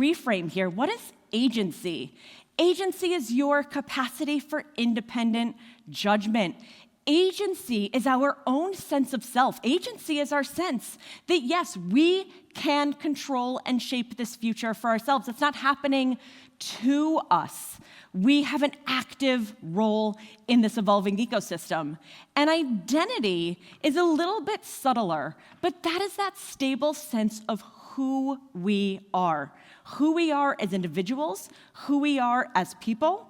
reframe here. What is agency? Agency is your capacity for independent judgment. Agency is our own sense of self. Agency is our sense that, yes, we can control and shape this future for ourselves. It's not happening to us. We have an active role in this evolving ecosystem. And identity is a little bit subtler, but that is that stable sense of who we are as individuals, who we are as people.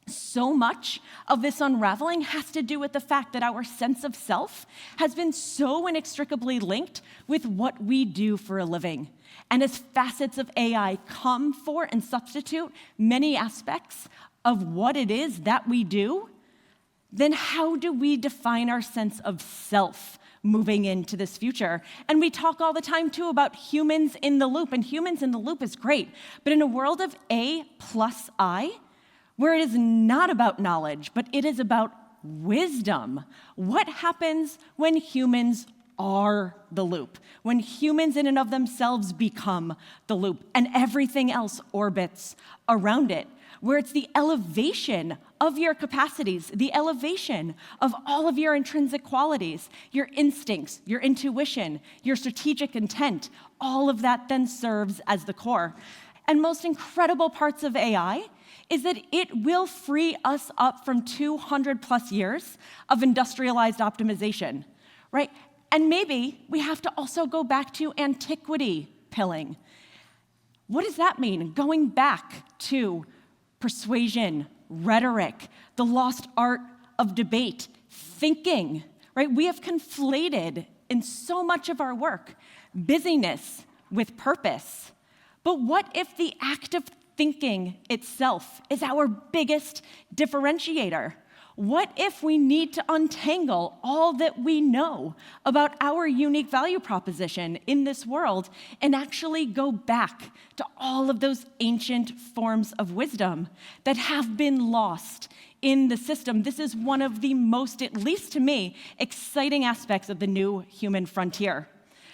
So much of this unraveling has to do with the fact that our sense of self has been so inextricably linked with what we do for a living. And as facets of AI come for and substitute many aspects of what it is that we do, then how do we define our sense of self moving into this future? And we talk all the time, too, about humans in the loop, and humans in the loop is great. But in a world of A plus I, where it is not about knowledge, but it is about wisdom, what happens when humans are the loop, when humans in and of themselves become the loop, and everything else orbits around it, where it's the elevation of your capacities, the elevation of all of your intrinsic qualities, your instincts, your intuition, your strategic intent, all of that then serves as the core. And most incredible parts of AI is that it will free us up from 200 plus years of industrialized optimization, right? And maybe we have to also go back to antiquity pilling. What does that mean? Going back to persuasion, rhetoric, the lost art of debate, thinking, right? We have conflated in so much of our work busyness with purpose. But what if the act of thinking itself is our biggest differentiator? What if we need to untangle all that we know about our unique value proposition in this world and actually go back to all of those ancient forms of wisdom that have been lost in the system? This is one of the most, at least to me, exciting aspects of the new human frontier.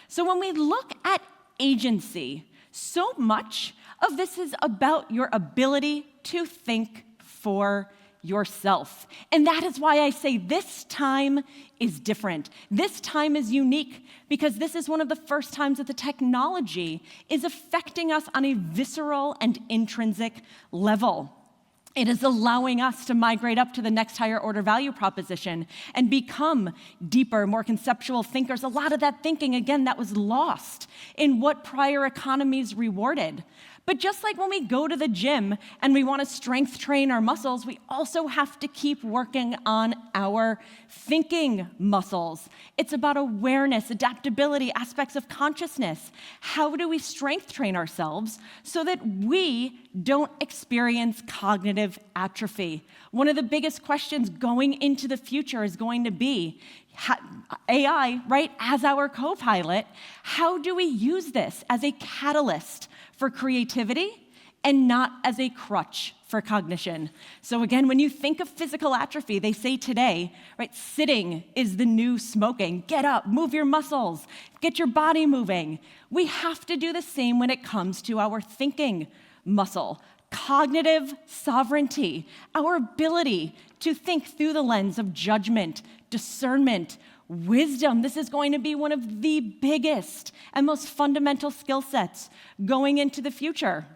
So when we look at agency, so much of this is about your ability to think for yourself. And that is why I say this time is different. This time is unique because this is one of the first times that the technology is affecting us on a visceral and intrinsic level. It is allowing us to migrate up to the next higher order value proposition and become deeper, more conceptual thinkers. A lot of that thinking, again, that was lost in what prior economies rewarded. But just like when we go to the gym and we want to strength train our muscles, we also have to keep working on our thinking muscles. It's about awareness, adaptability, aspects of consciousness. How do we strength train ourselves so that we don't experience cognitive atrophy? One of the biggest questions going into the future is going to be, AI, right, as our co-pilot, how do we use this as a catalyst for creativity and not as a crutch for cognition? So again, when you think of physical atrophy, they say today, right, sitting is the new smoking. Get up, move your muscles, get your body moving. We have to do the same when it comes to our thinking muscle. Cognitive sovereignty, our ability to think through the lens of judgment, discernment, wisdom. This is going to be one of the biggest and most fundamental skill sets going into the future.